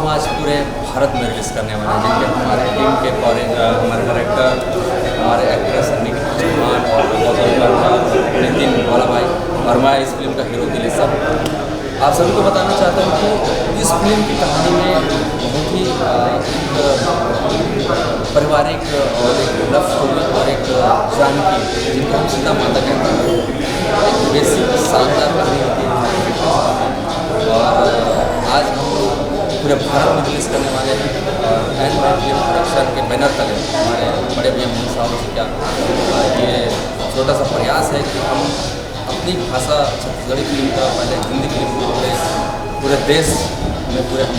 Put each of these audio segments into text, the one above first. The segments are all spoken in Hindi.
हम आज पूरे भारत में रिलीज़ करने वाले हैं, जिनके हमारे टीम के हमारे डायरेक्टर, हमारे एक्ट्रेस निखिल चौहान और गौतम वर्मा, नितिन वाला भाई और मैं इस फिल्म का हीरो दिलीप सब। आप सभी को बताना चाहता हूँ कि इस फिल्म की कहानी में बहुत ही पारिवारिक और एक लव स्टोरी और एक जानकी, जिनको हम सीता माता कहते हैं, एक बेसिक शानदार कहानी होती है। और आज हम पूरे भारत में रिलीज़ करने वाले हैं और एंड फिल्म प्रोडक्शन के बैनर तले हमारे बड़े भैया मोहन साहब जी का ये छोटा सा प्रयास है कि हम अपनी भाषा छत्तीसगढ़ी फिल्म का पहले हिंदी फिल्म को पूरे देश में पूरे हम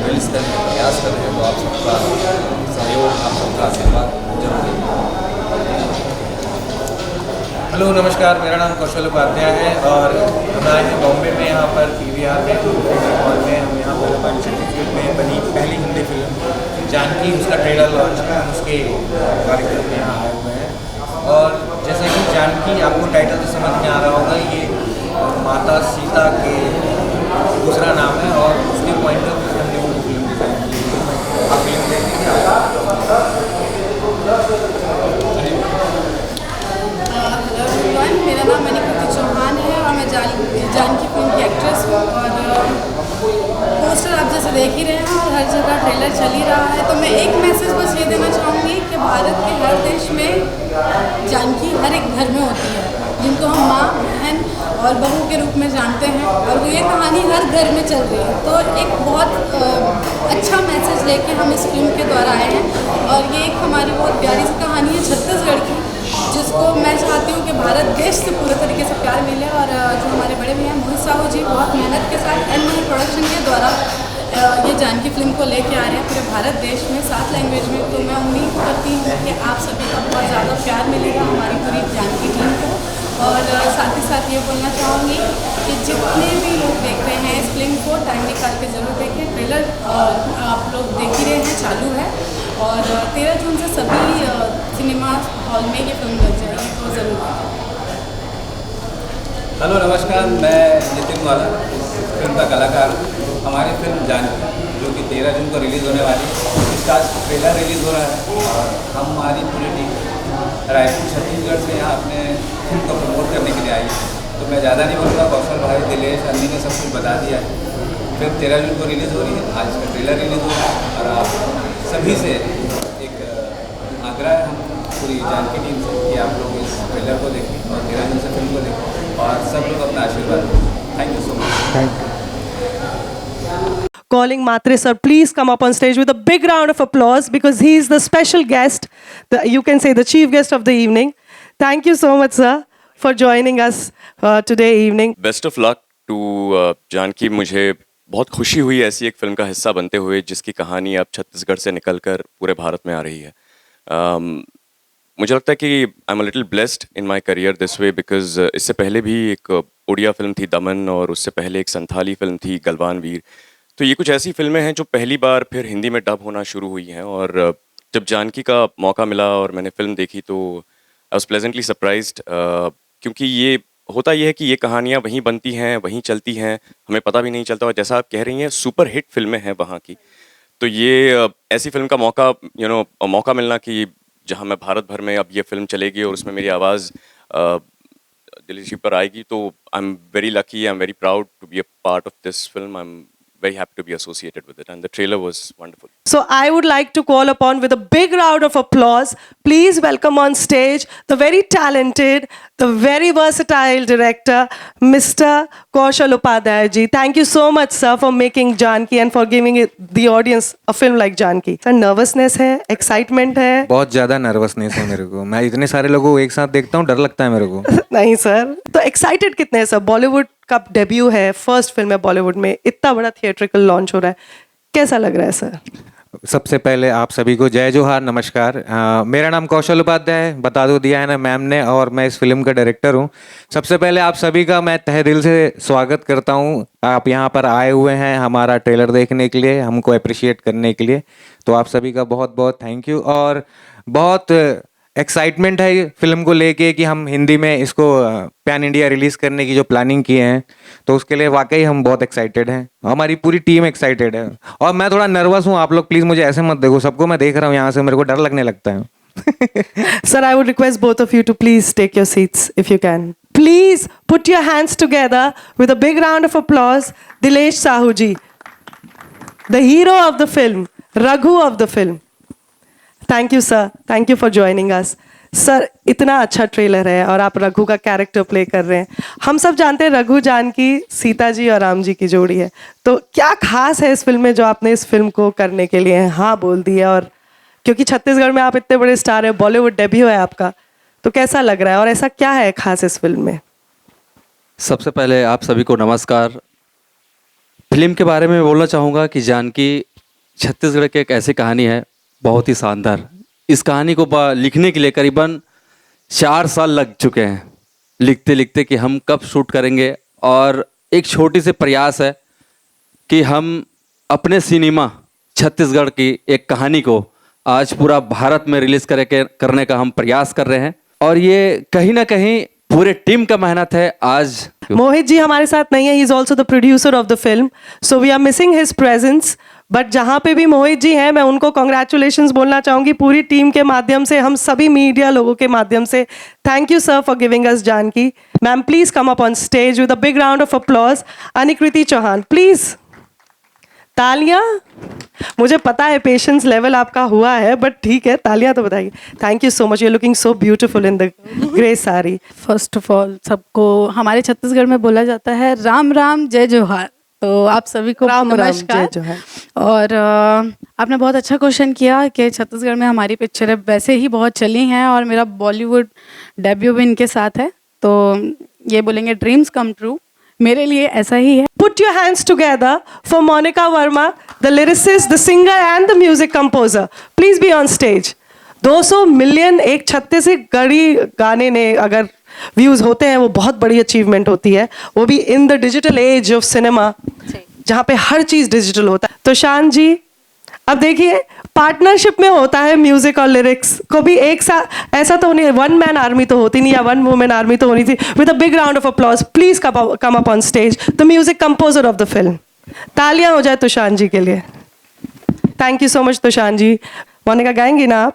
रिलीज़ करने का प्रयास कर रहे हैं। तो आप सबका सहयोग, आप सबका आशीर्वाद जरूर देंगे। हेलो नमस्कार, मेरा नाम कौशल उपाध्याय है और हम आए हैं बॉम्बे में, यहाँ पर PVR में हॉल में। हम यहाँ पर हमारी छत्तीसगढ़ में बनी पहली हिंदी फिल्म जानकी, उसका ट्रेलर लॉन्च है, हम उसके कार्यक्रम में यहाँ आए हुए हैं। और जैसा कि जानकी आपको टाइटल से समझ में आ रहा होगा, ये माता सीता के दूसरा नाम है और उसके पॉइंट ऑफ व्यू से हमने पूरी फिल्म डिज़ाइन की है। आप फिल्म देखेंगे। मेरा नाम निखिल चौहान है और मैं जानकी फिल्म की एक्ट्रेस हूँ। और पोस्टर आप जैसे देख ही रहे हैं और हर जगह ट्रेलर चल ही रहा है। तो मैं एक मैसेज बस ये देना चाहूँगी कि भारत के हर देश में जानकी हर एक घर में होती है, जिनको हम माँ, बहन और बहू के रूप में जानते हैं। और ये कहानी हर घर में चल रही है। तो एक बहुत अच्छा मैसेज लेके हम इस फिल्म के द्वारा आए हैं। और ये एक हमारी बहुत प्यारी सी कहानी है छत्तीसगढ़ की, जिसको मैं चाहती हूँ कि भारत देश से पूरे तरीके से प्यार मिले। और जो हमारे बड़े भैया मोहित साहू जी बहुत मेहनत के साथ एन प्रोडक्शन के द्वारा ये जानकी फिल्म को लेके आ रहे हैं पूरे भारत देश में 7 लैंग्वेज में। तो मैं उम्मीद करती हूँ कि आप सभी का बहुत ज़्यादा प्यार मिलेगा हमारी पूरी जानकी टीम को। और साथ ही साथ ये बोलना चाहूँगी कि जितने भी लोग देख रहे हैं इस फिल्म को टाइम निकाल के ज़रूर देखें। ट्रेलर आप लोग देख ही रहे हैं, चालू है। और 13 जून से सभी सिनेमा हॉल में ये फिल्म लग जाएगी, तो ज़रूर देखें। हेलो नमस्कार, मैं नितिन वाला फिल्म का कलाकार हूँ। हमारी फिल्म जानकी जो कि 13 जून को रिलीज़ होने वाली है, इसका आज ट्रेलर रिलीज़ हो रहा है। और हमारी पूरी टीम रायपुर छत्तीसगढ़ से यहाँ अपने फिल्म को प्रमोट करने के लिए आई है। तो मैं ज़्यादा नहीं बोलूँगा, कौशल भाई, दिलेश, अन्नी ने सब कुछ बता दिया है। फिल्म 13 जून को रिलीज़ हो रही है, आज इसका ट्रेलर रिलीज़ हो रहा है। और आप सभी से एक आग्रह है हम पूरी जानकी टीम से कि आप लोग इस ट्रेलर को देखें और 13 जून से फिल्म को देखें और सब लोग अपना आशीर्वाद दें। Thank you so much. Thank you. Calling Matre sir, please come up on stage with a big round of applause because he is the special guest, you can say the chief guest of the evening. Thank you so much sir for joining us today evening. Best of luck to Janaki. मुझे बहुत खुशी हुई ऐसी एक फिल्म का हिस्सा बनते हुए जिसकी कहानी अब छत्तीसगढ़ से निकलकर पूरे भारत में आ रही है। मुझे लगता है कि I am a little blessed in my career this way because इससे पहले भी एक उड़िया फिल्म थी दमन और उससे पहले एक संथाली फिल्म थी गलवान वीर। तो ये कुछ ऐसी फिल्में हैं जो पहली बार फिर हिंदी में डब होना शुरू हुई हैं। और जब जानकी का मौका मिला और मैंने फिल्म देखी तो आई वाज प्लेजेंटली सरप्राइज्ड, क्योंकि ये होता ये है कि ये कहानियाँ वहीं बनती हैं, वहीं चलती हैं, हमें पता भी नहीं चलता। और जैसा आप कह रही हैं सुपर हिट फिल्में हैं वहाँ की। तो ये ऐसी फिल्म का मौका मिलना कि जहाँ मैं भारत भर में अब ये फिल्म चलेगी और उसमें मेरी आवाज़ दिलीप जी पर आएगी, तो I am very lucky, I am very proud to be a part of this film. I am very happy to be associated with it and the trailer was wonderful. So I would like to call upon with a big round of applause, please welcome on stage the very talented, the very versatile director, Mr. Kaushal Upadhyay ji. Thank you so much sir for making Janki and for giving the audience a film like Janki. Sir, nervousness है, excitement है? बहुत ज़्यादा नर्वसनेस है मेरे को। मैं इतने सारे लोगों को एक साथ देखता हूँ, डर लगता है मेरे को। नहीं सर, तो एक्साइटेड कितने हैं सर? बॉलीवुड का डेब्यू है, फर्स्ट फिल्म है बॉलीवुड में, इतना बड़ा थिएट्रिकल लॉन्च हो रहा है, कैसा लग रहा है सर? सबसे पहले आप सभी को जय जोहार, नमस्कार। मेरा नाम कौशल उपाध्याय है, बता दो दिया है ना मैम ने, और मैं इस फिल्म का डायरेक्टर हूँ। सबसे पहले आप सभी का मैं तहे दिल से स्वागत करता हूँ। आप यहाँ पर आए हुए हैं हमारा ट्रेलर देखने के लिए, हमको अप्रिशिएट करने के लिए। तो आप सभी का बहुत बहुत थैंक यू। और बहुत एक्साइटमेंट है फिल्म को लेके कि हम हिंदी में इसको पैन इंडिया रिलीज़ करने की जो प्लानिंग किए हैं, तो उसके लिए वाकई हम बहुत एक्साइटेड हैं। हमारी पूरी टीम एक्साइटेड है और मैं थोड़ा नर्वस हूँ। आप लोग प्लीज़ मुझे ऐसे मत देखो, सबको मैं देख रहा हूँ यहाँ से, मेरे को डर लगने लगता है। Sir, I would request both of you to please take your seats if you can. Please put your hands together with a big round of applause. Dilesh Sahu ji, the hero of the film, Raghu of the film. Thank you, sir. Thank you for joining us. Sir, इतना अच्छा ट्रेलर है और आप रघु का कैरेक्टर प्ले कर रहे हैं। हम सब जानते हैं रघु जानकी सीता जी और राम जी की जोड़ी है, तो क्या खास है इस फिल्म में जो आपने इस फिल्म को करने के लिए हाँ बोल दी है? और क्योंकि छत्तीसगढ़ में आप इतने बड़े स्टार हैं, बॉलीवुड डेब्यू है आपका, तो कैसा लग रहा है और ऐसा क्या है खास इस फिल्म में? सबसे पहले आप सभी को नमस्कार। फिल्म के बारे में बोलना चाहूँगा कि जानकी छत्तीसगढ़ की एक ऐसी कहानी है, बहुत ही शानदार। इस कहानी को लिखने के लिए करीबन 4 साल लग चुके हैं, लिखते लिखते कि हम कब शूट करेंगे। और एक छोटी सी प्रयास है कि हम अपने सिनेमा छत्तीसगढ़ की एक कहानी को आज पूरा भारत में रिलीज करने का हम प्रयास कर रहे हैं और ये कहीं ना कहीं पूरे टीम का मेहनत है। आज मोहित जी हमारे साथ नहीं है, he is also the producer of the film, so we are missing his presence. But जहाँ पे भी मोहित जी हैं, मैं उनको कॉन्ग्रेचुलेशंस बोलना चाहूँगी पूरी टीम के माध्यम से, हम सभी मीडिया लोगों के माध्यम से। Thank you sir for giving us Janaki. Ma'am please come up on stage with a big round of applause. Anikriti Chauhan please. तालियां। मुझे पता है पेशेंस लेवल आपका हुआ है, बट ठीक है, तालियां तो बताइए। Thank you so much, you looking so beautiful in the grey sari. First of all सबको हमारे छत्तीसगढ़ में बोला जाता है राम राम जय जोहार, तो आप सभी को राम राम नमस्कार। जय जोहार। और आपने बहुत अच्छा क्वेश्चन किया कि छत्तीसगढ़ में हमारी पिक्चरें वैसे ही बहुत चली हैं और मेरा बॉलीवुड डेब्यू भी इनके साथ है, तो ये बोलेंगे ड्रीम्स कम ट्रू, मेरे लिए ऐसा ही है। Put your hands together for Monica Verma, the lyricist, the singer and the music composer. Please be on stage. 200 million एक छत्तीसगढ़ी गाने ने अगर व्यूज होते हैं, वो बहुत बड़ी अचीवमेंट होती है, वो भी in the digital age of cinema जहाँ पे हर चीज डिजिटल होता है। तो शान जी, अब देखिए पार्टनरशिप में होता है म्यूजिक और लिरिक्स को भी एक साथ, ऐसा तो नहीं, वन मैन आर्मी तो होती नहीं या वन वुमेन आर्मी तो होनी थी। With a big round of applause please come up on stage the music composer of the film. तालियां हो जाए तुषान जी के लिए। थैंक यू सो मच तुषान जी। मोनिका गाएंगी ना आप?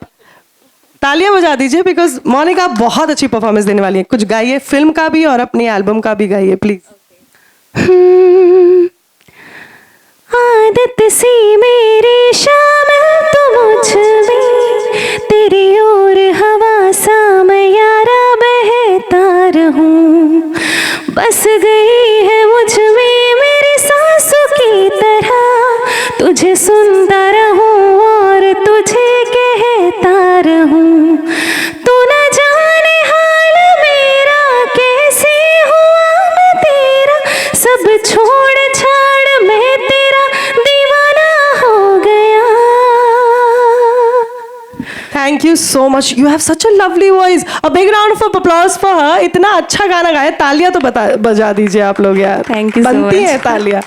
तालियां बजा दीजिए बिकॉज मोनिका बहुत अच्छी परफॉर्मेंस देने वाली है। कुछ गाइए, फिल्म का भी और अपनी एल्बम का भी गाइए प्लीज। आदत सी मेरी शामिल तो मुझ में, तेरी ओर हवा सा मैं यारा बहता रहूं, बस गई है मुझ में मेरी सांसों की तरह, तुझे सुनता रहूं और तुझे कहता रहूं, तू न जाने हाल मेरा कैसे हुआ मैं तेरा, सब छोड़ छाड़ मैं तेरा दीवाना हो गया। Thank you so much, you have such a lovely voice. A big round of applause for her. इतना अच्छा गाना गाया, तालियां तो बजा दीजिए आप लोग यार। Thank you so बनती much. है तालियां।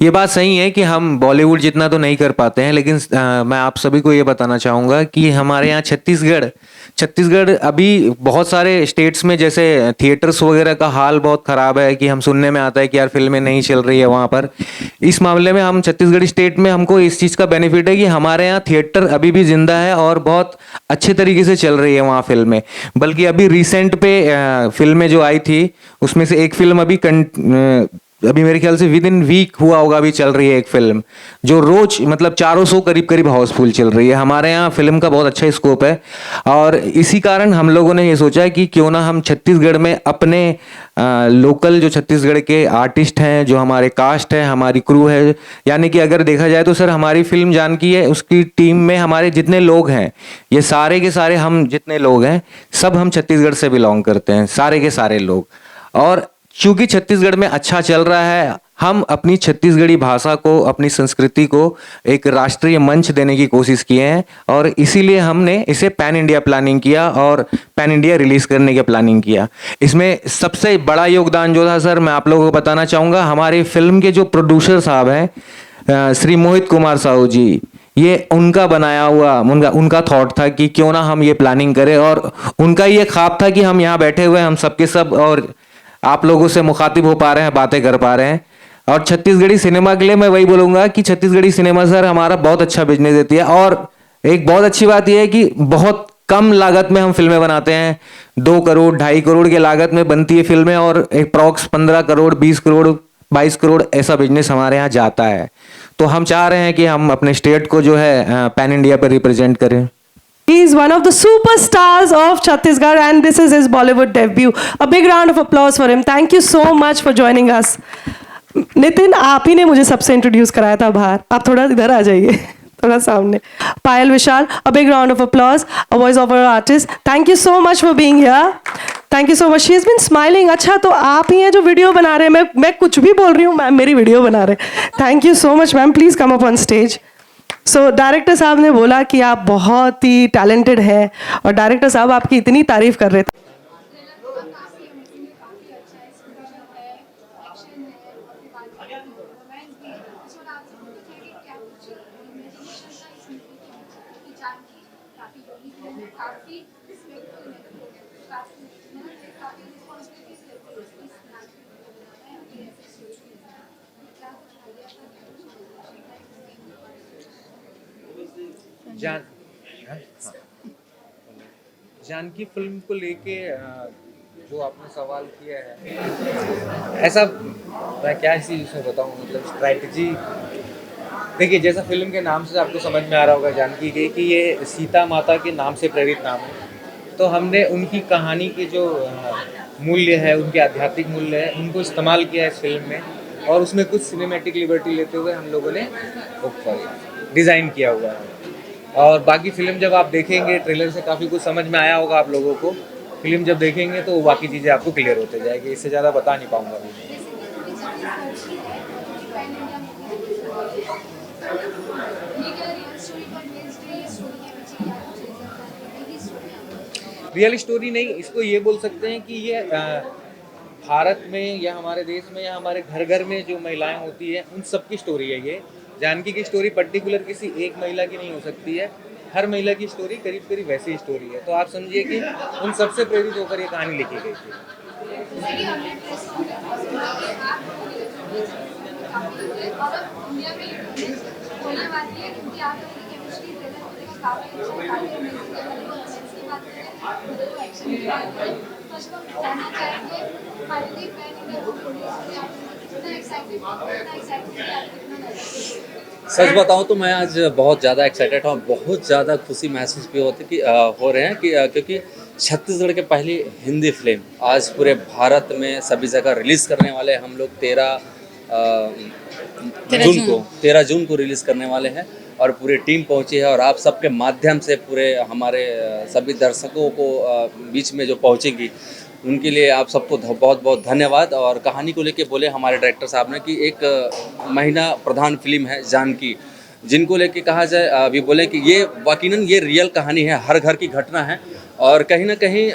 ये बात सही है कि हम बॉलीवुड जितना तो नहीं कर पाते हैं, लेकिन मैं आप सभी को ये बताना चाहूँगा कि हमारे यहाँ छत्तीसगढ़ अभी बहुत सारे स्टेट्स में जैसे थिएटर्स वगैरह का हाल बहुत ख़राब है कि हम सुनने में आता है कि यार फिल्में नहीं चल रही है वहाँ पर। इस मामले में हम छत्तीसगढ़ स्टेट में हमको इस चीज़ का बेनिफिट है कि हमारे यहाँ थिएटर अभी भी जिंदा है और बहुत अच्छे तरीके से चल रही है वहाँ फिल्में। बल्कि अभी रिसेंट पे फिल्में जो आई थी उसमें से एक फिल्म अभी मेरे ख्याल से विद इन वीक हुआ होगा, अभी चल रही है एक फिल्म जो रोज मतलब 400 करीब हाउसफुल चल रही है। हमारे यहाँ फिल्म का बहुत अच्छा स्कोप है और इसी कारण हम लोगों ने ये सोचा है कि क्यों ना हम छत्तीसगढ़ में अपने लोकल जो छत्तीसगढ़ के आर्टिस्ट हैं, जो हमारे कास्ट है, हमारी क्रू है, यानी कि अगर देखा जाए तो सर हमारी फिल्म जानकी है, उसकी टीम में हमारे जितने लोग हैं, ये सारे के सारे हम जितने लोग हैं सब हम छत्तीसगढ़ से बिलोंग करते हैं, सारे के सारे लोग। और चूंकि छत्तीसगढ़ में अच्छा चल रहा है, हम अपनी छत्तीसगढ़ी भाषा को, अपनी संस्कृति को एक राष्ट्रीय मंच देने की कोशिश किए हैं और इसीलिए हमने इसे पैन इंडिया प्लानिंग किया और पैन इंडिया रिलीज करने की प्लानिंग किया। इसमें सबसे बड़ा योगदान जो था सर, मैं आप लोगों को बताना चाहूँगा, हमारी फिल्म के जो प्रोड्यूसर साहब हैं श्री मोहित कुमार साहू जी, ये उनका बनाया हुआ उनका थॉट था कि क्यों ना हम ये प्लानिंग करें, और उनका ये ख्वाब था कि हम यहाँ बैठे हुए हम सबके सब और आप लोगों से मुखातिब हो पा रहे हैं, बातें कर पा रहे हैं। और छत्तीसगढ़ी सिनेमा के लिए मैं वही बोलूँगा कि छत्तीसगढ़ी सिनेमा सर हमारा बहुत अच्छा बिजनेस देती है, और एक बहुत अच्छी बात यह है कि बहुत कम लागत में हम फिल्में बनाते हैं। 2 करोड़ 2.5 करोड़ की लागत में बनती है फिल्में, और एक प्रॉक्स 15 करोड़ 20 करोड़ 22 करोड़ ऐसा बिजनेस हमारे यहाँ जाता है। तो हम चाह रहे हैं कि हम अपने स्टेट को जो है पैन इंडिया पर रिप्रेजेंट करें। He is one of the superstars of Chhattisgarh and this is his Bollywood debut. A big round of applause for him. Thank you so much for joining us. Nitin, आप ही ने मुझे सबसे इंट्रोड्यूस कराया था बाहर, आप थोड़ा इधर आ जाइए, थोड़ा सामने. पायल विशाल, a big round of applause, a voice over artist. Thank you so much for being here. Thank you so much. She has been smiling. अच्छा, तो आप ही हैं जो वीडियो बना रहे हैं, मैं कुछ भी बोल रही हूँ, मैम मेरी वीडियो बना रहे हैं. Thank you so much, ma'am. Please come up on stage. So director साहब ने बोला कि आप बहुत ही टैलेंटेड हैं, और डायरेक्टर साहब आपकी इतनी तारीफ कर रहे थे. जानकी फिल्म को लेके जो आपने सवाल किया है, ऐसा मैं क्या इसी इसमें बताऊं, मतलब स्ट्रैटेजी देखिए, जैसा फिल्म के नाम से आपको समझ में आ रहा होगा जानकी के कि ये सीता माता के नाम से प्रेरित नाम है, तो हमने उनकी कहानी के जो मूल्य है, उनके आध्यात्मिक मूल्य है, उनको इस्तेमाल किया है इस फिल्म में, और उसमें कुछ सिनेमैटिक लिबर्टी लेते हुए हम लोगों ने डिज़ाइन किया हुआ है। और बाकी फिल्म जब आप देखेंगे, ट्रेलर से काफ़ी कुछ समझ में आया होगा आप लोगों को, फिल्म जब देखेंगे तो बाकी चीज़ें आपको क्लियर होते जाएगी, इससे ज़्यादा बता नहीं पाऊँगा अभी। रियल स्टोरी नहीं, इसको ये बोल सकते हैं कि ये भारत में या हमारे देश में या हमारे घर घर में जो महिलाएं होती हैं उन सब की स्टोरी है ये। जानकी की स्टोरी पर्टिकुलर किसी एक महिला की नहीं हो सकती है, हर महिला की स्टोरी करीब करीब वैसी ही स्टोरी है। तो आप समझिए कि उन सबसे प्रेरित होकर ये कहानी लिखी गई थी। सच बताऊं तो मैं आज बहुत ज़्यादा एक्साइटेड हूँ, बहुत ज़्यादा खुशी महसूस भी होती कि हो रहे हैं कि क्योंकि छत्तीसगढ़ के पहली हिंदी फिल्म आज पूरे भारत में सभी जगह रिलीज़ करने वाले हम लोग 13 जून को रिलीज़ करने वाले हैं, और पूरी टीम पहुंची है, और आप सबके माध्यम से पूरे हमारे सभी दर्शकों को बीच में जो पहुंचेगी उनके लिए आप सबको बहुत बहुत धन्यवाद। और कहानी को लेके बोले हमारे डायरेक्टर साहब ने कि एक महिला प्रधान फिल्म है जानकी, जिनको लेके कहा जाए अभी बोले कि ये यकीनन ये रियल कहानी है, हर घर की घटना है, और कहीं ना कहीं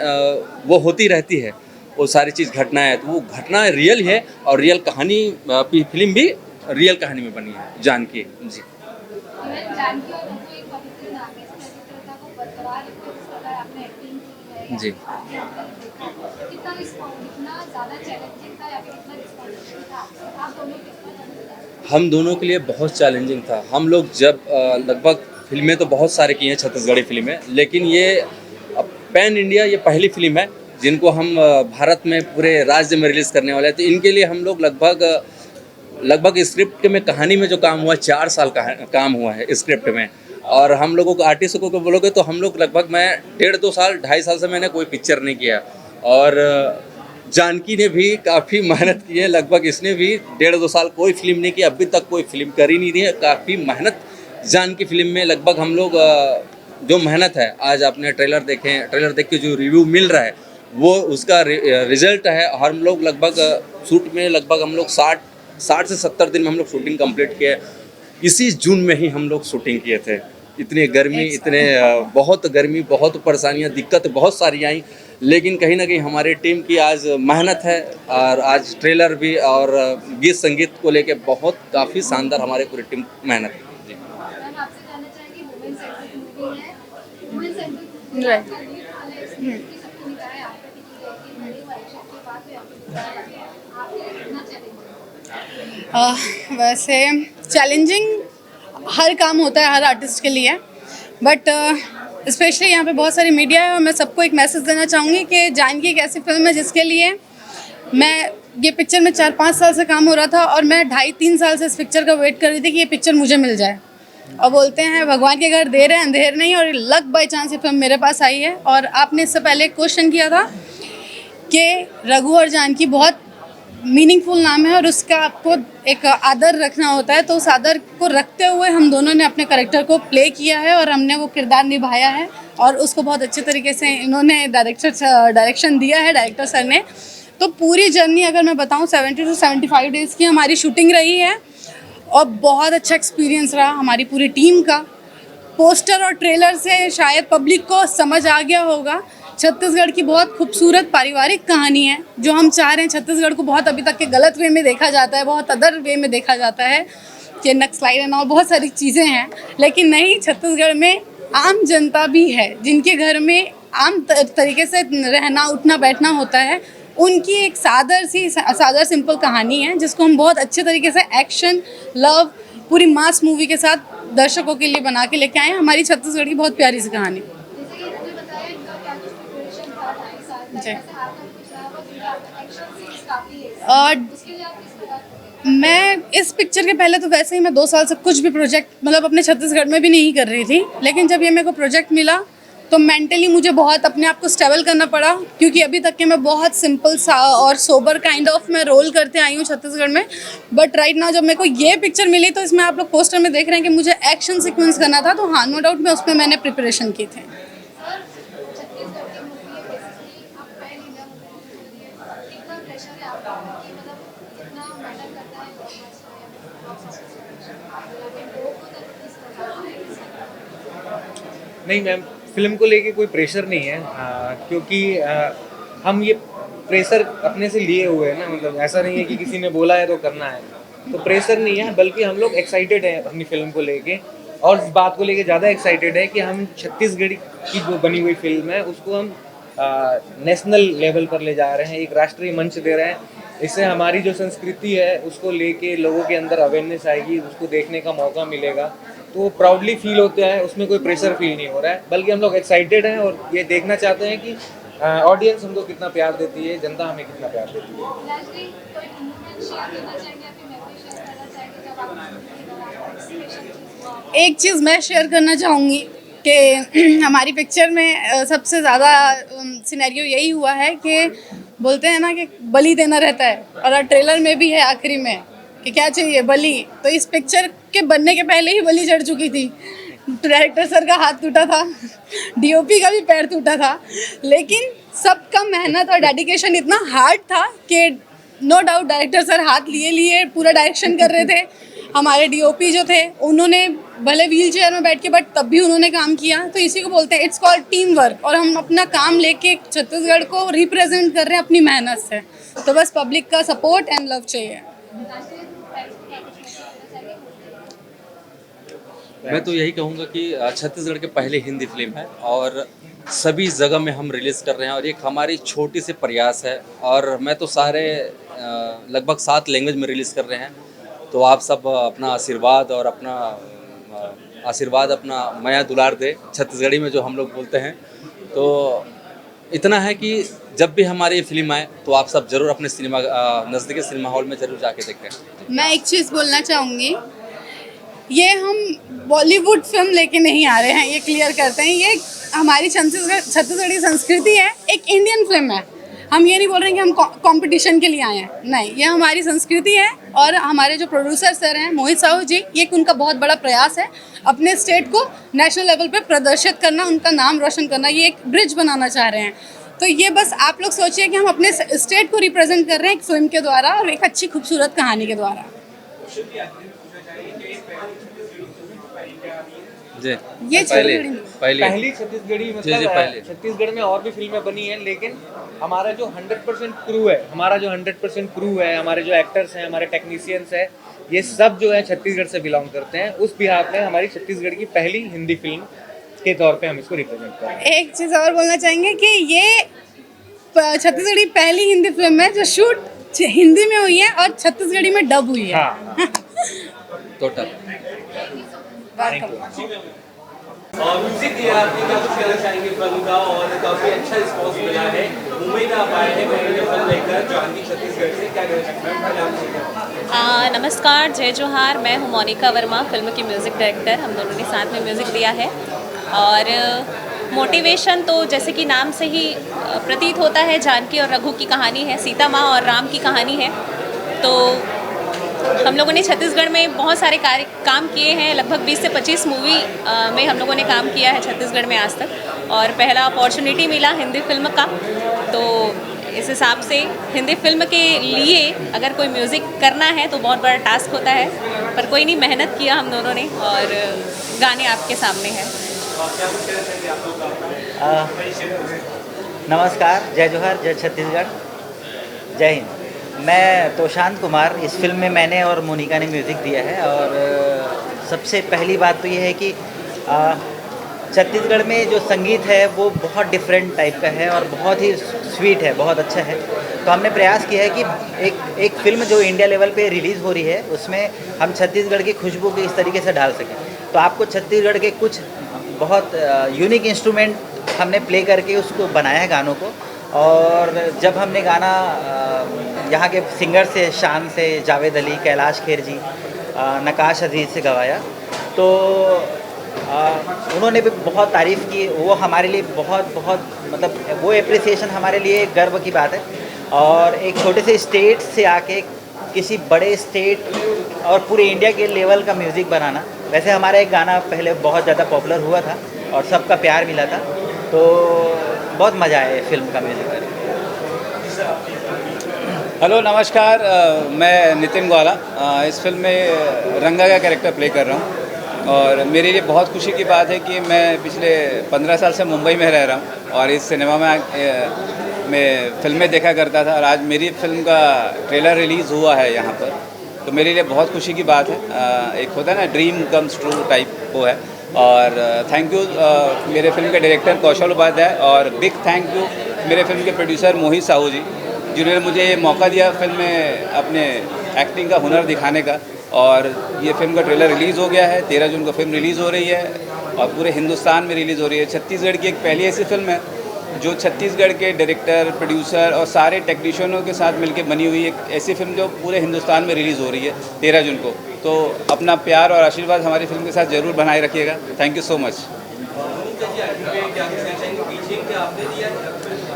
वो होती रहती है, वो सारी चीज़ घटनाएं, तो वो घटना रियल है, और रियल कहानी फिल्म भी रियल कहानी में बनी है जानकी जी। जी हम दोनों के लिए बहुत चैलेंजिंग था। हम लोग जब लगभग फिल्में तो बहुत सारे की हैं छत्तीसगढ़ी फिल्में, लेकिन ये पैन इंडिया ये पहली फिल्म है जिनको हम भारत में पूरे राज्य में रिलीज़ करने वाले हैं। तो इनके लिए हम लोग लगभग स्क्रिप्ट में कहानी में जो काम हुआ 4 साल का काम हुआ है स्क्रिप्ट में, और हम लोगों को आर्टिस्टों को बोलोगे तो हम लोग लगभग मैं 1.5-2 साल 2.5 साल से मैंने कोई पिक्चर नहीं किया, और जानकी ने भी काफ़ी मेहनत की है, लगभग इसने भी 1.5-2 साल कोई फिल्म नहीं की, अभी तक कोई फिल्म कर ही नहीं रही है। काफ़ी मेहनत जानकी फिल्म में, लगभग हम लोग जो मेहनत है, आज आपने ट्रेलर देखें, ट्रेलर देख के जो रिव्यू मिल रहा है वो उसका रिजल्ट है। हम लोग लगभग शूट में लगभग हम लोग 60 से 70 दिन में हम लोग शूटिंग कंप्लीट किए। इसी जून में ही हम लोग शूटिंग किए थे। इतनी गर्मी, बहुत गर्मी, बहुत परेशानियां, दिक्कत बहुत सारी आई, लेकिन कहीं ना कहीं हमारी टीम की आज मेहनत है, और आज ट्रेलर भी और गीत संगीत को लेके बहुत काफ़ी शानदार हमारे पूरी टीम मेहनत है जी। वैसे चैलेंजिंग हर काम होता है हर आर्टिस्ट के लिए, बट स्पेशली यहाँ पे बहुत सारी मीडिया है और मैं सबको एक मैसेज देना चाहूँगी कि जानकी एक ऐसी फिल्म है जिसके लिए मैं ये पिक्चर में 4-5 साल से काम हो रहा था और मैं 2.5-3 साल से इस पिक्चर का वेट कर रही थी कि ये पिक्चर मुझे मिल जाए। और बोलते हैं भगवान के घर देर है अंधेर नहीं, और लक बाई चांस ये फिल्म मेरे पास आई है। और आपने इससे पहले एक क्वेश्चन किया था कि रघु और जानकी बहुत मीनिंगफुल नाम है और उसका आपको एक आदर रखना होता है, तो उस आदर को रखते हुए हम दोनों ने अपने कैरेक्टर को प्ले किया है और हमने वो किरदार निभाया है और उसको बहुत अच्छे तरीके से इन्होंने डायरेक्शन दिया है डायरेक्टर सर ने। तो पूरी जर्नी अगर मैं बताऊं 70 to 75 डेज़ की हमारी शूटिंग रही है और बहुत अच्छा एक्सपीरियंस रहा हमारी पूरी टीम का। पोस्टर और ट्रेलर से शायद पब्लिक को समझ आ गया होगा, छत्तीसगढ़ की बहुत खूबसूरत पारिवारिक कहानी है। जो हम चाह रहे हैं, छत्तीसगढ़ को बहुत अभी तक के गलत वे में देखा जाता है, बहुत अदर वे में देखा जाता है कि नक्सलाइट एंड और बहुत सारी चीज़ें हैं, लेकिन नहीं, छत्तीसगढ़ में आम जनता भी है जिनके घर में आम तरीके से रहना उठना बैठना होता है। उनकी एक सादर सिंपल कहानी है जिसको हम बहुत अच्छे तरीके से एक्शन लव पूरी मास मूवी के साथ दर्शकों के लिए बना के लेके आए हैं। हमारी छत्तीसगढ़ की बहुत प्यारी सी कहानी। जी। और मैं इस पिक्चर के पहले तो वैसे ही मैं 2 साल से कुछ भी प्रोजेक्ट मतलब अपने छत्तीसगढ़ में भी नहीं कर रही थी, लेकिन जब ये मेरे को प्रोजेक्ट मिला तो मेंटली मुझे बहुत अपने आप को स्टेबल करना पड़ा, क्योंकि अभी तक के मैं बहुत सिंपल सा और सोबर काइंड ऑफ मैं रोल करते आई हूँ छत्तीसगढ़ में। बट राइट नाउ जब मेरे को ये पिक्चर मिली तो इसमें आप लोग पोस्टर में देख रहे हैं कि मुझे एक्शन सीक्वेंस करना था, तो हाँ नो डाउट मैं उसमें मैंने प्रिपरेशन की थी। नहीं मैम, फिल्म को लेके कोई प्रेशर नहीं है, क्योंकि हम ये प्रेशर अपने से लिए हुए हैं ना, मतलब ऐसा नहीं है कि किसी ने बोला है तो करना है, तो प्रेशर नहीं है, बल्कि हम लोग एक्साइटेड हैं अपनी फिल्म को लेके। और इस बात को लेके ज़्यादा एक्साइटेड है कि हम छत्तीसगढ़ की जो बनी हुई फिल्म है उसको हम नेशनल लेवल पर ले जा रहे हैं, एक राष्ट्रीय मंच दे रहे हैं। इससे हमारी जो संस्कृति है उसको लेके लोगों के अंदर अवेयरनेस आएगी, उसको देखने का मौका मिलेगा, तो प्राउडली फील होता है, उसमें कोई प्रेशर फील नहीं हो रहा है, बल्कि हम लोग एक्साइटेड हैं और ये देखना चाहते हैं कि ऑडियंस हमको कितना प्यार देती है, जनता हमें कितना प्यार देती है। एक चीज़ मैं शेयर करना चाहूँगी कि हमारी पिक्चर में सबसे ज़्यादा सिनेरियो यही हुआ है कि बोलते हैं ना कि बलि देना रहता है, और ट्रेलर में भी है आखिरी में कि क्या चाहिए बलि। तो इस पिक्चर के बनने के पहले ही बलि चढ़ चुकी थी, डायरेक्टर सर का हाथ टूटा था, डीओपी का भी पैर टूटा था, लेकिन सबका मेहनत और डेडिकेशन इतना हार्ड था कि नो डाउट डायरेक्टर सर हाथ लिए पूरा डायरेक्शन कर रहे थे। हमारे डीओपी जो थे उन्होंने भले व्हील चेयर में बैठ के बट तब भी उन्होंने काम किया, तो इसी को बोलते हैं इट्स कॉल्ड टीम वर्क। और हम अपना काम लेके छत्तीसगढ़ को रिप्रेजेंट कर रहे हैं अपनी मेहनत से, तो बस पब्लिक का सपोर्ट एंड लव चाहिए। मैं तो यही कहूँगा कि छत्तीसगढ़ के पहले हिंदी फिल्म है और सभी जगह में हम रिलीज़ कर रहे हैं, और एक हमारी छोटी सी प्रयास है, और मैं तो सारे लगभग 7 लैंग्वेज में रिलीज़ कर रहे हैं। तो आप सब अपना आशीर्वाद और अपना माया दुलार दे, छत्तीसगढ़ी में जो हम लोग बोलते हैं। तो इतना है कि जब भी हमारी ये फिल्म आए तो आप सब ज़रूर अपने सिनेमा नज़दीकी सिनेमा हॉल में ज़रूर जाके देखें। मैं एक चीज़ बोलना चाहूँगी, ये हम बॉलीवुड फिल्म लेके नहीं आ रहे हैं, ये क्लियर करते हैं। ये हमारी छत्तीसगढ़ की संस्कृति है, एक इंडियन फिल्म है। हम ये नहीं बोल रहे हैं कि हम कंपटीशन के लिए आए हैं, नहीं, ये हमारी संस्कृति है। और हमारे जो प्रोड्यूसर सर हैं मोहित साहू जी, ये उनका बहुत बड़ा प्रयास है अपने स्टेट को नेशनल लेवल पे प्रदर्शित करना, उनका नाम रोशन करना, ये एक ब्रिज बनाना चाह रहे हैं। तो ये बस आप लोग सोचिए कि हम अपने स्टेट को रिप्रेजेंट कर रहे हैं एक फिल्म के द्वारा और एक अच्छी खूबसूरत कहानी के द्वारा। जी, ये पहली छत्तीसगढ़ी, मतलब पहले छत्तीसगढ़ में और भी फिल्में बनी हैं, लेकिन हमारा जो 100% क्रू है, हमारे जो एक्टर्स हैं, हमारे टेक्नीशियंस हैं, ये सब जो है छत्तीसगढ़ से बिलोंग करते हैं। उस बिहार में हमारी छत्तीसगढ़ की पहली हिंदी फिल्म के तौर पे हम इसको रिप्रेजेंट कर रहे हैं। एक चीज़ और बोलना चाहेंगे कि ये छत्तीसगढ़ी पहली हिंदी फिल्म है जो शूट हिंदी में हुई है और छत्तीसगढ़ी में डब हुई है। हाँ टोटल म्यूजिक दिया आपने, क्या कुछ कहना चाहेंगे फिल्म का? और काफी अच्छा रिस्पॉन्स मिला है, मुंबई में आप आए हैं पहले फिल्म लेकर जानकी छत्तीसगढ़ से, क्या कहना चाहेंगे? नमस्कार, जय जोहार। मैं हूँ मोनिका वर्मा, फिल्म की म्यूज़िक डायरेक्टर। हम दोनों ने साथ में म्यूज़िक दिया है और मोटिवेशन तो जैसे कि नाम से ही प्रतीत होता है, जानकी और रघु की कहानी है, सीता माँ और राम की कहानी है। तो हम लोगों ने छत्तीसगढ़ में बहुत सारे काम किए हैं, लगभग 20 से 25 मूवी में हम लोगों ने काम किया है छत्तीसगढ़ में आज तक, और पहला अपॉर्चुनिटी मिला हिंदी फिल्म का। तो इस हिसाब से हिंदी फिल्म के लिए अगर कोई म्यूज़िक करना है तो बहुत बड़ा टास्क होता है, पर कोई नहीं, मेहनत किया हम दोनों ने और गाने आपके सामने हैं। नमस्कार, जय जोहार, जय छत्तीसगढ़, जय हिंद। मैं तोशांत कुमार, इस फिल्म में मैंने और मोनिका ने म्यूज़िक दिया है। और सबसे पहली बात तो ये है कि छत्तीसगढ़ में जो संगीत है वो बहुत डिफरेंट टाइप का है और बहुत ही स्वीट है, बहुत अच्छा है। तो हमने प्रयास किया है कि एक फ़िल्म जो इंडिया लेवल पे रिलीज़ हो रही है उसमें हम छत्तीसगढ़ की खुशबू को इस तरीके से ढाल सकें। तो आपको छत्तीसगढ़ के कुछ बहुत यूनिक इंस्ट्रूमेंट हमने प्ले करके उसको बनाया है गानों को। और जब हमने गाना यहाँ के सिंगर से, शान से, जावेद अली, कैलाश खेर जी, नकाश अजीज़ से गवाया, तो उन्होंने भी बहुत तारीफ़ की। वो हमारे लिए बहुत मतलब वो एप्रिसिएशन हमारे लिए एक गर्व की बात है। और एक छोटे से स्टेट से आके किसी बड़े स्टेट और पूरे इंडिया के लेवल का म्यूज़िक बनाना, वैसे हमारा एक गाना पहले बहुत ज़्यादा पॉपुलर हुआ था और सबका प्यार मिला था, तो बहुत मज़ा आया फिल्म का म्यूज़िक करके। हेलो, नमस्कार, मैं नितिन ग्वाला इस फिल्म में रंगा का कैरेक्टर प्ले कर रहा हूँ। और मेरे लिए बहुत खुशी की बात है कि मैं पिछले 15 साल से मुंबई में रह रहा हूँ और इस सिनेमा में फिल्में देखा करता था, और आज मेरी फिल्म का ट्रेलर रिलीज़ हुआ है यहाँ पर, तो मेरे लिए बहुत खुशी की बात है। एक होता है ना, ड्रीम कम्स ट्रू टाइप वो है। और थैंक यू मेरे फिल्म के डायरेक्टर कौशल उपाध्याय, और बिग थैंक यू मेरे फिल्म के प्रोड्यूसर मोहित साहू जी, जिन्होंने मुझे ये मौका दिया फिल्म में अपने एक्टिंग का हुनर दिखाने का। और ये फिल्म का ट्रेलर रिलीज़ हो गया है, 13 जून को फिल्म रिलीज़ हो रही है और पूरे हिंदुस्तान में रिलीज़ हो रही है। छत्तीसगढ़ की एक पहली ऐसी फिल्म है जो छत्तीसगढ़ के डायरेक्टर, प्रोड्यूसर और सारे टेक्नीशियनों के साथ मिलकर बनी हुई एक ऐसी फिल्म जो पूरे हिंदुस्तान में रिलीज़ हो रही है 13 जून को। तो अपना प्यार और आशीर्वाद हमारी फिल्म के साथ ज़रूर बनाए रखिएगा। Thank you so much.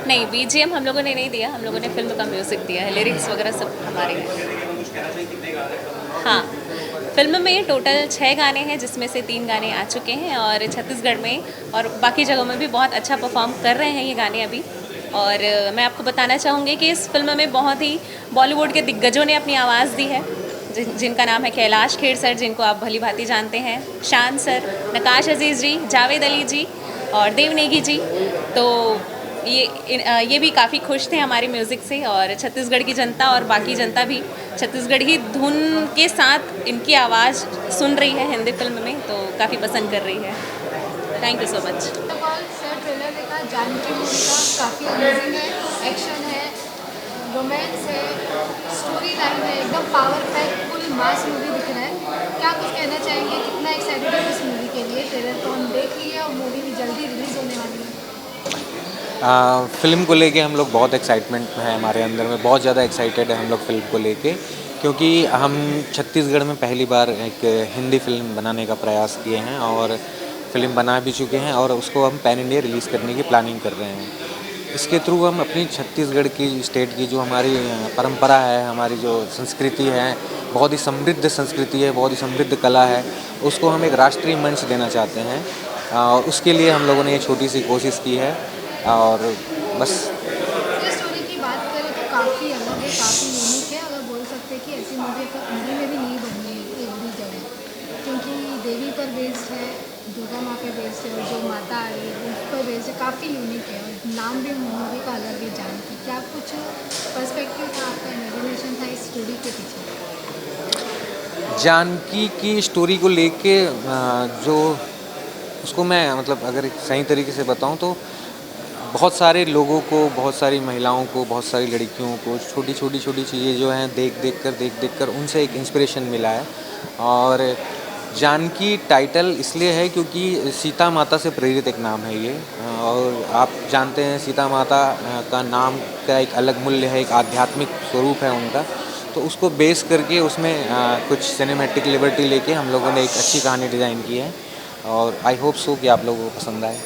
नहीं, बीजीएम हम लोगों ने नहीं दिया, हम लोगों ने फिल्म का म्यूज़िक दिया है, लिरिक्स वगैरह सब हमारे हैं। हाँ, फिल्म में टोटल 6 गाने हैं जिसमें से 3 गाने आ चुके हैं और छत्तीसगढ़ में और बाकी जगहों में भी बहुत अच्छा परफॉर्म कर रहे हैं ये गाने अभी। और मैं आपको बताना चाहूँगी कि इस फिल्म में बहुत ही बॉलीवुड के दिग्गजों ने अपनी आवाज़ दी है, जिनका नाम है कैलाश खेर सर, जिनको आप भली भांति जानते हैं, शान सर, नकाश अजीज़ जी, जावेद अली जी और देव नेगी जी। तो ये भी काफ़ी खुश थे हमारे म्यूज़िक से, और छत्तीसगढ़ की जनता और बाकी जनता भी छत्तीसगढ़ी धुन के साथ इनकी आवाज़ सुन रही है हिंदी फिल्म में, तो काफ़ी पसंद कर रही है। Thank you so much. Trailer देखा, जानकी मूवी का काफ़ी अमेजिंग है, एक्शन है, रोमांस है, स्टोरी लाइन है, एकदम power pack full mass movie दिख रहा है। क्या कुछ कहना चाहेंगे, कितना एक्साइटेड है इस मूवी के लिए? ट्रेलर तो हम देख लिए और मूवी भी जल्दी रिलीज़ होने वाली है। फ़िल्म को लेके हम लोग बहुत एक्साइटमेंट है, हमारे अंदर में बहुत ज़्यादा एक्साइटेड है हम लोग फिल्म को लेके, क्योंकि हम छत्तीसगढ़ में पहली बार एक हिंदी फिल्म बनाने का प्रयास किए हैं और फिल्म बना भी चुके हैं और उसको हम पैन इंडिया रिलीज़ करने की प्लानिंग कर रहे हैं। इसके थ्रू हम अपनी छत्तीसगढ़ की स्टेट की जो हमारी परंपरा है, हमारी जो संस्कृति है, बहुत ही समृद्ध संस्कृति है, बहुत ही समृद्ध कला है, उसको हम एक राष्ट्रीय मंच देना चाहते हैं। और उसके लिए हम लोगों ने ये छोटी सी कोशिश की है और बस। स्टोरी की बात करें तो काफ़ी अलग है, काफ़ी यूनिक है। अगर बोल सकते हैं कि ऐसी मूवी तो हिंदी में भी नहीं बनी है एक भी जगह, क्योंकि देवी पर बेस्ड है, दुर्गा माँ पे बेस्ड है और जो माता आ रही है उस पर बेस्ड है, काफ़ी यूनिक है और नाम भी मूवी का अलग है, जानकी। क्या कुछ पर्सपेक्टिव था, आपका इमेजिनेशन था इस स्टोरी के पीछे? जानकी की स्टोरी को लेके जो उसको मैं मतलब अगर एक सही तरीके से बताऊं तो बहुत सारे लोगों को, बहुत सारी महिलाओं को, बहुत सारी लड़कियों को छोटी छोटी चीज़ें जो हैं देख कर उनसे एक इंस्पिरेशन मिला है। और जानकी टाइटल इसलिए है क्योंकि सीता माता से प्रेरित एक नाम है ये। और आप जानते हैं सीता माता का नाम का एक अलग मूल्य है, एक आध्यात्मिक स्वरूप है उनका। तो उसको बेस करके उसमें कुछ सिनेमैटिक लिबर्टी लेके हम लोगों ने एक अच्छी कहानी डिज़ाइन की है और आई होप सो कि आप लोगों को पसंद आए।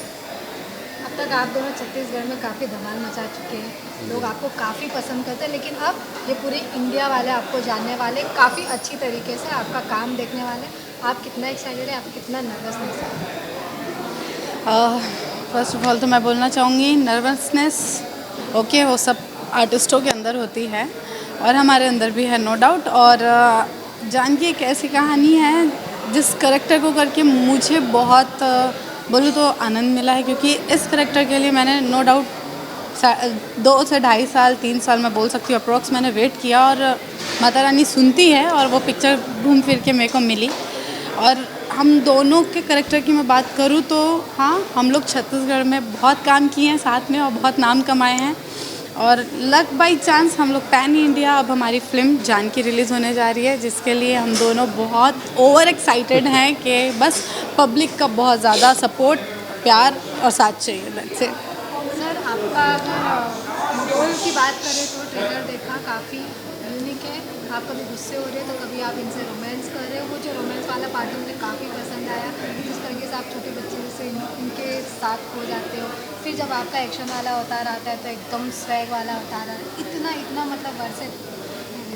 अब तक आप दोनों छत्तीसगढ़ में काफ़ी धमाल मचा चुके हैं, लोग आपको काफ़ी पसंद करते हैं, लेकिन अब ये पूरी इंडिया वाले आपको जानने वाले, काफ़ी अच्छी तरीके से आपका काम देखने वाले। आप कितना एक्साइटेड है, आप कितना नर्वसनेस है? फर्स्ट ऑफ ऑल तो मैं बोलना चाहूँगी नर्वसनेस ओके वो सब आर्टिस्टों के अंदर होती है और हमारे अंदर भी है, नो डाउट। और जानकी एक ऐसी कहानी है जिस करेक्टर को करके मुझे बहुत बोलूँ तो आनंद मिला है, क्योंकि इस करेक्टर के लिए मैंने नो डाउट 2 से 2.5 साल 3 साल मैं बोल सकती हूँ अप्रॉक्स मैंने वेट किया। और माता रानी सुनती है और वो पिक्चर घूम फिर के मेरे को मिली। और हम दोनों के करेक्टर की मैं बात करूँ तो हाँ, हम लोग छत्तीसगढ़ में बहुत काम किए हैं साथ में और बहुत नाम कमाए हैं। और लक बाई चांस हम लोग पैन इंडिया अब हमारी फिल्म जानकी रिलीज़ होने जा रही है, जिसके लिए हम दोनों बहुत ओवर एक्साइटेड हैं कि बस पब्लिक का बहुत ज़्यादा सपोर्ट, प्यार और साथ चाहिए। That's it. सर, आपका अगर रोल की बात करें तो ट्रेलर देखा, काफ़ी यूनिक है। आप कभी गुस्से हो रहे हैं तो कभी आप इनसे रोमांस कर रहे हो। वो जो रोमांस वाला पार्ट मुझे काफ़ी पसंद आया, जिस तरीके से आप छोटे बच्चे जैसे इनके साथ हो जाते हो। फिर जब आपका एक्शन वाला अवतार आता है तो एकदम स्वैग वाला अवतार आता है। इतना मतलब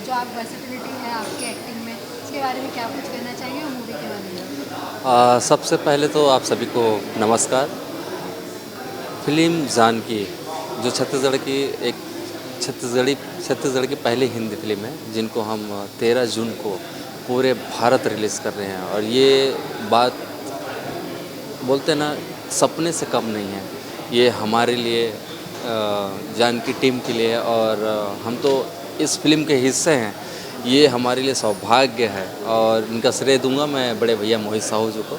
जो आप वर्सेटिलिटी है आपके एक्टिंग में, इसके बारे में क्या कुछ कहना चाहिए और मूवी के बारे में? सबसे पहले तो आप सभी को नमस्कार। फिल्म जानकी जो छत्तीसगढ़ की एक छत्तीसगढ़ की पहली हिंदी फिल्म है, जिनको हम 13 जून को पूरे भारत रिलीज़ कर रहे हैं। और ये बात बोलते ना, सपने से कम नहीं है। ये हमारे लिए, जानकी टीम के लिए, और हम तो इस फिल्म के हिस्से हैं, ये हमारे लिए सौभाग्य है। और इनका श्रेय दूंगा मैं बड़े भैया मोहित साहू जी को,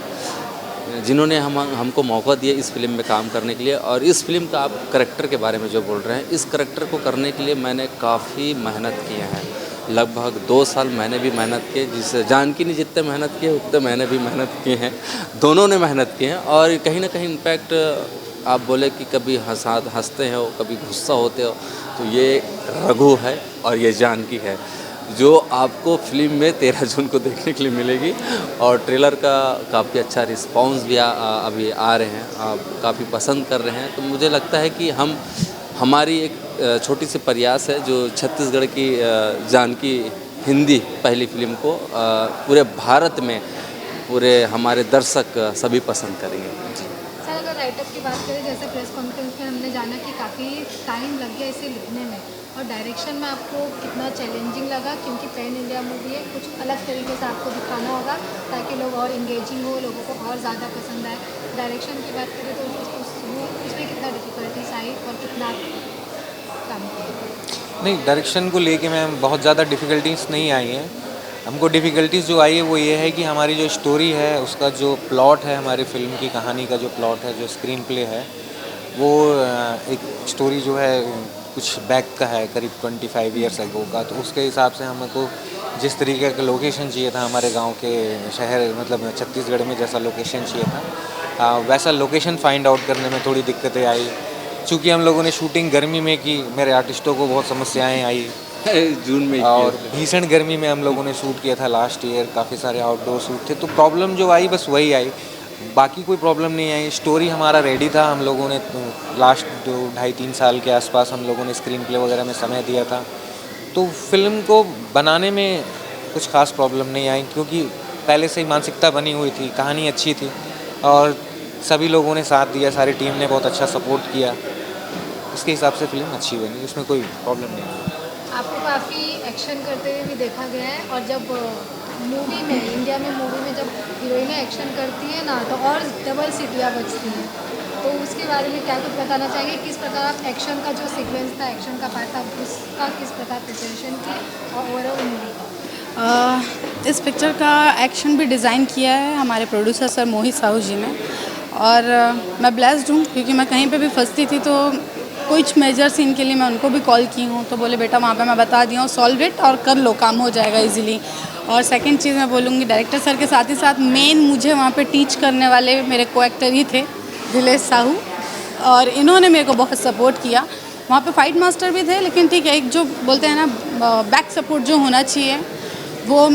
जिन्होंने हमको मौका दिया इस फिल्म में काम करने के लिए। और इस फिल्म का आप करेक्टर के बारे में जो बोल रहे हैं, इस करेक्टर को करने के लिए मैंने काफ़ी मेहनत किए हैं। लगभग 2 साल मैंने भी मेहनत की, जिससे जानकी ने जितने मेहनत किए उतने मैंने भी मेहनत किए हैं। दोनों ने मेहनत की है। और कहीं ना कहीं इम्पैक्ट आप बोले कि कभी हंसते हो, कभी गुस्सा होते हो, तो ये रघु है और ये जानकी है, जो आपको फिल्म में 13 जून को देखने के लिए मिलेगी। और ट्रेलर का काफ़ी अच्छा रिस्पांस भी अभी आ रहे हैं, आप काफ़ी पसंद कर रहे हैं। तो मुझे लगता है कि हमारी एक छोटी सी प्रयास है जो छत्तीसगढ़ की जानकी हिंदी पहली फिल्म को पूरे भारत में पूरे हमारे दर्शक सभी पसंद करेंगे। सर, अगर राइटअप की बात करें, जैसे प्रेस कॉन्फ्रेंस में हमने जाना कि काफ़ी टाइम लग गया इसे लिखने में, और डायरेक्शन में आपको कितना चैलेंजिंग लगा, क्योंकि पैन इंडिया मूवी है, कुछ अलग तरीके से आपको दिखाना होगा ताकि लोग और इंगेजिंग हो, लोगों को और ज़्यादा पसंद आए। डायरेक्शन की बात करें तो उसमें कितना डिफ़िकल्टीज आई और कितना काम किया? नहीं, डायरेक्शन को लेके मैम बहुत ज़्यादा डिफ़िकल्टीज नहीं आई हैं। हमको डिफ़िकल्टीज़ जो आई है वो ये है कि हमारी जो स्टोरी है, उसका जो प्लॉट है, हमारी फिल्म की कहानी का जो प्लॉट है, जो स्क्रीन प्ले है, वो एक स्टोरी जो है कुछ बैक का है, करीब 25 ईयर्स अगो का। तो उसके हिसाब से हमको जिस तरीके का लोकेशन चाहिए था, हमारे गांव के शहर मतलब छत्तीसगढ़ में जैसा लोकेशन चाहिए था, वैसा लोकेशन फाइंड आउट करने में थोड़ी दिक्कतें आई। चूँकि हम लोगों ने शूटिंग गर्मी में की, मेरे आर्टिस्टों को बहुत समस्याएँ आई जून में, और भीषण गर्मी में हम लोगों ने शूट किया था लास्ट ईयर। काफ़ी सारे आउटडोर शूट थे, तो प्रॉब्लम जो आई बस वही आई, बाकी कोई प्रॉब्लम नहीं आई। स्टोरी हमारा रेडी था, हम लोगों ने लास्ट 2-2.5-3 साल के आसपास हम लोगों ने स्क्रीन प्ले वगैरह में समय दिया था। तो फिल्म को बनाने में कुछ खास प्रॉब्लम नहीं आई, क्योंकि पहले से ही मानसिकता बनी हुई थी, कहानी अच्छी थी और सभी लोगों ने साथ दिया, सारी टीम ने बहुत अच्छा सपोर्ट किया। इसके हिसाब से फिल्म अच्छी बनी, उसमें कोई प्रॉब्लम नहीं है। आपको काफ़ी एक्शन करते हुए भी देखा गया है, और जब मूवी में, इंडिया में मूवी में जब हीरोइनें एक्शन करती है ना, तो और डबल सीटियाँ बजती हैं। तो उसके बारे में क्या कुछ बताना चाहेंगे? किस प्रकार आप एक्शन का जो सीक्वेंस था, एक्शन का पार्ट था, उसका किस प्रकार प्रिपरेशन किए और ओवरऑल मूवी का? इस पिक्चर का एक्शन भी डिज़ाइन किया है हमारे प्रोड्यूसर सर मोहित साहू जी ने, और मैं ब्लेस्ड हूँ क्योंकि मैं कहीं पे भी फंसती थी तो कुछ मेजर सीन के लिए मैं उनको भी कॉल की हूँ तो बोले बेटा वहाँ पे मैं बता दिया हूँ, सॉल्व इट और कर लो, काम हो जाएगा इजीली। और सेकंड चीज़ मैं बोलूँगी डायरेक्टर सर के साथ ही साथ मेन मुझे वहाँ पे टीच करने वाले मेरे को एक्टर ही थे, दिलेश साहू, और इन्होंने मेरे को बहुत सपोर्ट किया। वहाँ पे फाइट मास्टर भी थे, लेकिन ठीक है, एक जो बोलते हैं ना बैक सपोर्ट जो होना चाहिए वो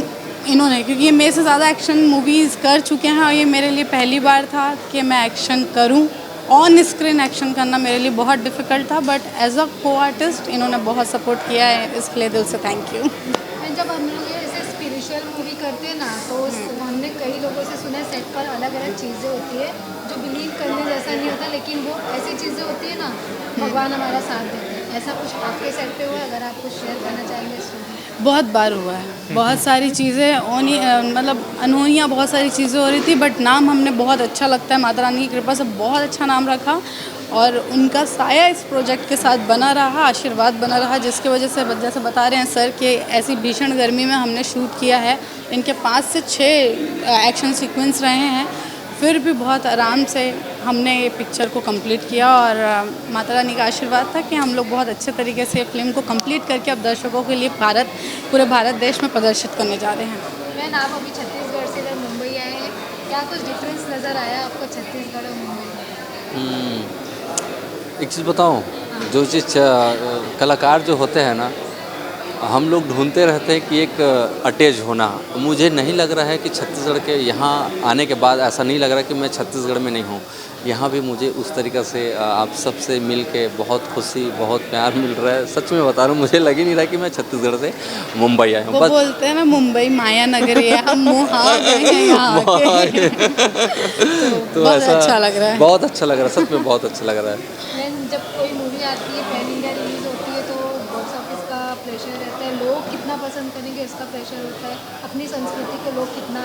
इन्होंने, क्योंकि ये मेरे से ज़्यादा एक्शन मूवीज़ कर चुके हैं और ये मेरे लिए पहली बार था कि मैं एक्शन करूं। ऑन स्क्रीन एक्शन करना मेरे लिए बहुत डिफ़िकल्ट था, बट एज अ को आर्टिस्ट इन्होंने बहुत सपोर्ट किया है, इसके लिए दिल से थैंक यू। जब हम लोग ऐसे स्पिरिचुअल मूवी करते हैं ना तो हमने कई लोगों से सुना है सेट पर अलग अलग चीज़ें होती है जो बिलीव करने जैसा नहीं होता, लेकिन वो ऐसी चीज़ें होती है ना, भगवान हमारा साथ देते हैं। ऐसा कुछ आपके सेट पे हुआ है? अगर आप कुछ शेयर करना चाहेंगे स्टोरी। बहुत बार हुआ है, बहुत सारी चीज़ें मतलब अनहोनियाँ बहुत सारी चीज़ें हो रही थी, बट नाम हमने बहुत अच्छा लगता है, माता रानी की कृपा से बहुत अच्छा नाम रखा और उनका साया इस प्रोजेक्ट के साथ बना रहा, आशीर्वाद बना रहा, जिसकी वजह से जैसे बता रहे हैं सर कि ऐसी भीषण गर्मी में हमने शूट किया है। इनके 5 से 6 एक्शन सीक्वेंस रहे हैं, फिर भी बहुत आराम से हमने ये पिक्चर को कंप्लीट किया और माता रानी का आशीर्वाद था कि हम लोग बहुत अच्छे तरीके से फिल्म को कंप्लीट करके अब दर्शकों के लिए पूरे भारत देश में प्रदर्शित करने जा रहे हैं। मैम, आप अभी छत्तीसगढ़ से इधर मुंबई आए हैं, क्या कुछ डिफरेंस नज़र आया आपको छत्तीसगढ़ और मुंबई में? एक चीज़ बताऊँ, जो चीज़ कलाकार जो होते हैं ना, हम लोग ढूंढते रहते हैं कि एक अटैच होना। मुझे नहीं लग रहा है कि छत्तीसगढ़ के यहाँ आने के बाद ऐसा नहीं लग रहा कि मैं छत्तीसगढ़ में नहीं हूँ। यहाँ भी मुझे उस तरीक़ा से आप सबसे मिल के बहुत खुशी, बहुत प्यार मिल रहा है। सच में बता रहा हूँ, मुझे लग ही नहीं रहा कि मैं छत्तीसगढ़ से मुंबई आया हूँ। वो बोलते हैं ना मुंबई माया नगरी है, हम वहाँ गए हैं यहाँ आके। तो बहुत अच्छा लग रहा है, बहुत अच्छा लग रहा है, सच में बहुत अच्छा लग रहा है। जब कोई मूवी आती है, पैन इंडिया रिलीज होती है, तो बॉक्स ऑफिस का प्रेशर रहता है, लोग कितना पसंद करेंगे इसका प्रेशर होता है, अपनी संस्कृति को लोग कितना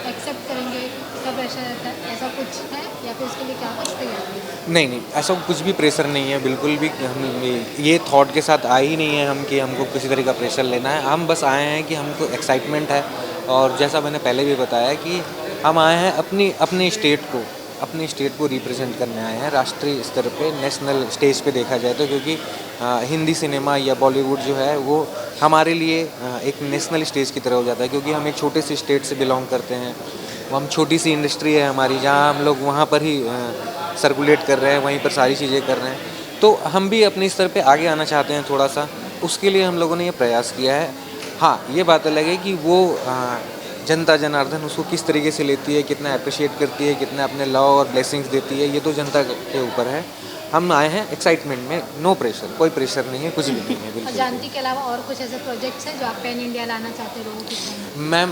एक्सेप्ट करेंगे इसका प्रेशर रहता है। ऐसा कुछ है या फिर उसके लिए क्या कुछ तैयारी है? नहीं, ऐसा कुछ भी प्रेशर नहीं है, बिल्कुल भी। हम ये थॉट के साथ आए ही नहीं है हम कि हमको किसी तरह का प्रेशर लेना है। हम बस आए हैं कि हमको एक्साइटमेंट है, और जैसा मैंने पहले भी बताया कि हम आए हैं अपनी स्टेट को रिप्रेजेंट करने आए हैं राष्ट्रीय स्तर पे, नेशनल स्टेज पे देखा जाए तो, क्योंकि हिंदी सिनेमा या बॉलीवुड जो है वो हमारे लिए एक नेशनल स्टेज की तरह हो जाता है, क्योंकि हम एक छोटे से स्टेट से बिलोंग करते हैं। हम छोटी सी इंडस्ट्री है हमारी, जहाँ हम लोग वहाँ पर ही सर्कुलेट कर रहे हैं, वहीं पर सारी चीज़ें कर रहे हैं। तो हम भी अपने स्तर पे आगे आना चाहते हैं थोड़ा सा, उसके लिए हम लोगों ने ये प्रयास किया है। हाँ, ये बात अलग है कि वो जनता जनार्दन उसको किस तरीके से लेती है, कितना अप्रिशिएट करती है, कितना अपने लव और ब्लेसिंग्स देती है, ये तो जनता के ऊपर है। हम आए हैं एक्साइटमेंट में, नो प्रेशर, कोई प्रेशर नहीं है, कुछ भी नहीं है। बिल्कुल। जानती के अलावा और कुछ ऐसे प्रोजेक्ट्स हैं जो आप पैन इंडिया लाना चाहते हो लोगों की? मैम,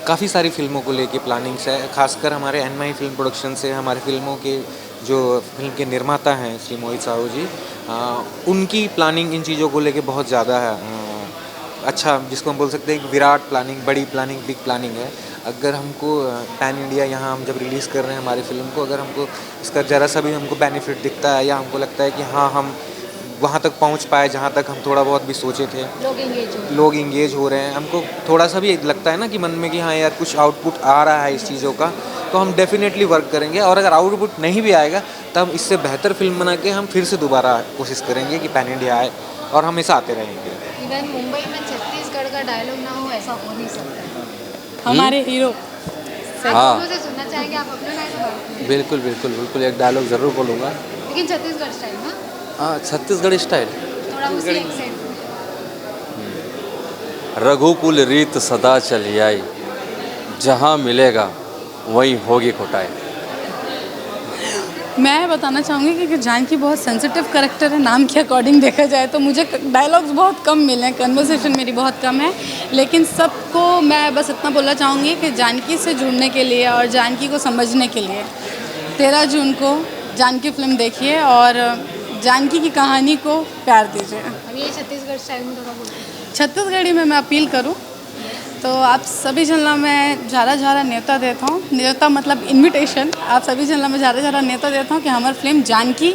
काफ़ी सारी फिल्मों को लेके प्लानिंग्स है, खासकर हमारे एनमाई फिल्म प्रोडक्शन से हमारे फिल्मों के जो फिल्म के निर्माता हैं श्री मोहित साहू जी, उनकी प्लानिंग इन चीज़ों को लेके बहुत ज़्यादा है। अच्छा, जिसको हम बोल सकते हैं कि विराट प्लानिंग, बड़ी प्लानिंग, बिग प्लानिंग है। अगर हमको पैन इंडिया यहाँ हम जब रिलीज़ कर रहे हैं हमारी फिल्म को, अगर हमको इसका ज़रा सा भी हमको बेनिफिट दिखता है या हमको लगता है कि हाँ हम वहाँ तक पहुँच पाए जहाँ तक हम थोड़ा बहुत भी सोचे थे, लोग इंगेज हो रहे हैं, हमको थोड़ा सा भी लगता है ना कि मन में कि हाँ यार कुछ आउटपुट आ रहा है इस चीज़ों का, तो हम डेफिनेटली वर्क करेंगे। और अगर आउटपुट नहीं भी आएगा तो हम इससे बेहतर फिल्म बना के हम फिर से दोबारा कोशिश करेंगे कि पैन इंडिया आए, और हमेशा आते रहेंगे। इवन मुंबई में छत्तीसगढ़ का डायलॉग ना हो, ऐसा हो नहीं सकता। हमारे हीरो हाँ, से सुनना चाहेंगे आप अपने डायलॉग? बिल्कुल बिल्कुल बिल्कुल, एक डायलॉग ज़रूर बोलूँगा, लेकिन छत्तीसगढ़ स्टाइल ना। हाँ, छत्तीसगढ़ी स्टाइल, थोड़ा उसी एक्सेंट में। रघुकुल रीत सदा चली आई, जहाँ मिलेगा वहीं होगी कुटाई। मैं बताना चाहूँगी कि जानकी बहुत सेंसिटिव कैरेक्टर है, नाम के अकॉर्डिंग देखा जाए तो मुझे डायलॉग्स बहुत कम मिले हैं, कन्वर्सेशन मेरी बहुत कम है, लेकिन सबको मैं बस इतना बोलना चाहूँगी कि जानकी से जुड़ने के लिए और जानकी को समझने के लिए 13 जून को जानकी फिल्म देखिए और जानकी की कहानी को प्यार दीजिए। अब ये छत्तीसगढ़ स्टाइल में थोड़ा बोलते हैं। छत्तीसगढ़ी में मैं अपील करूँ तो आप सभी जनला में ज़्यादा न्योता देता हूँ, न्योता मतलब इनविटेशन, आप सभी जनला में ज़्यादा न्योता देता हूँ कि हमारी फिल्म जानकी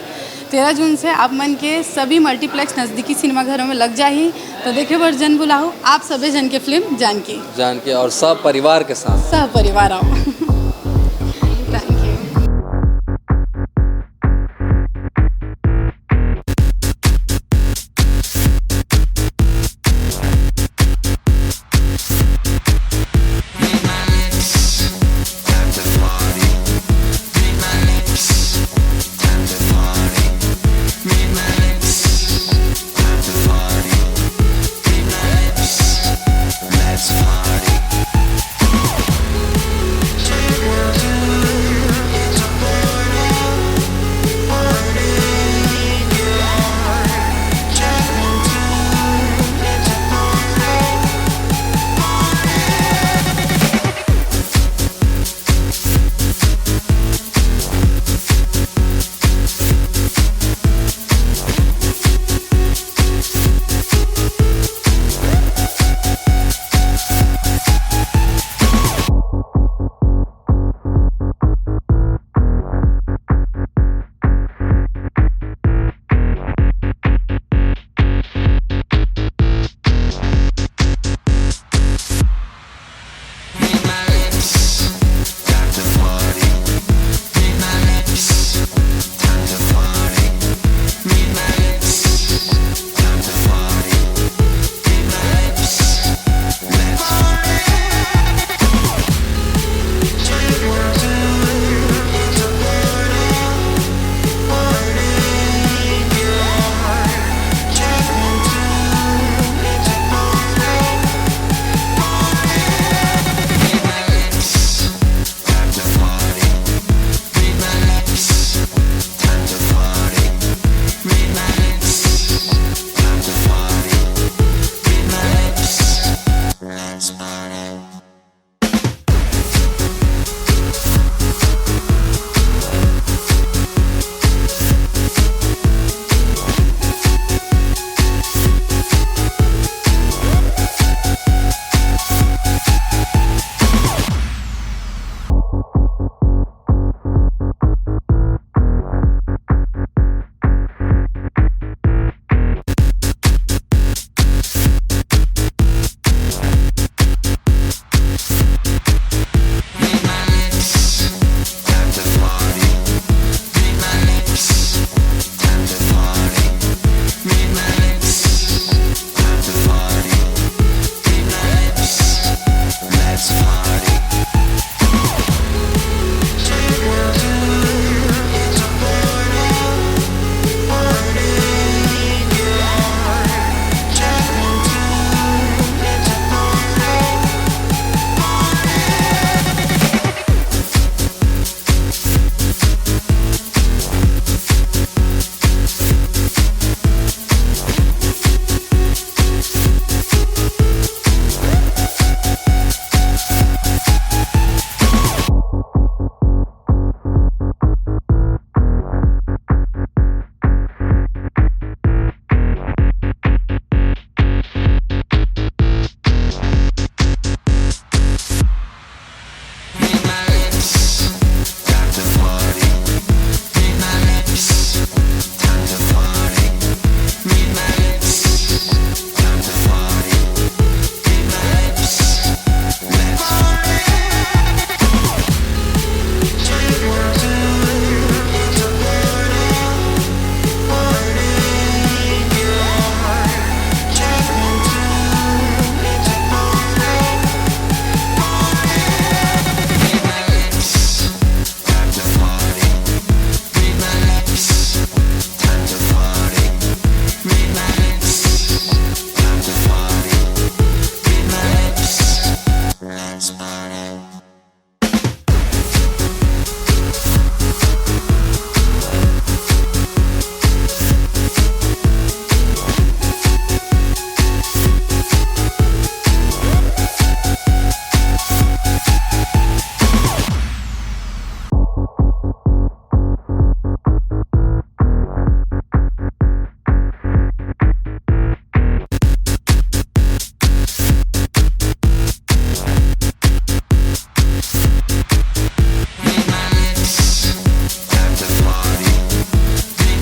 13 जून से आप मन के सभी मल्टीप्लेक्स नज़दीकी सिनेमाघरों में लग जाही, तो देखे बर जन बुलाओ आप सभी जन के फिल्म जानकी और सब परिवार के साथ सब परिवार आओ।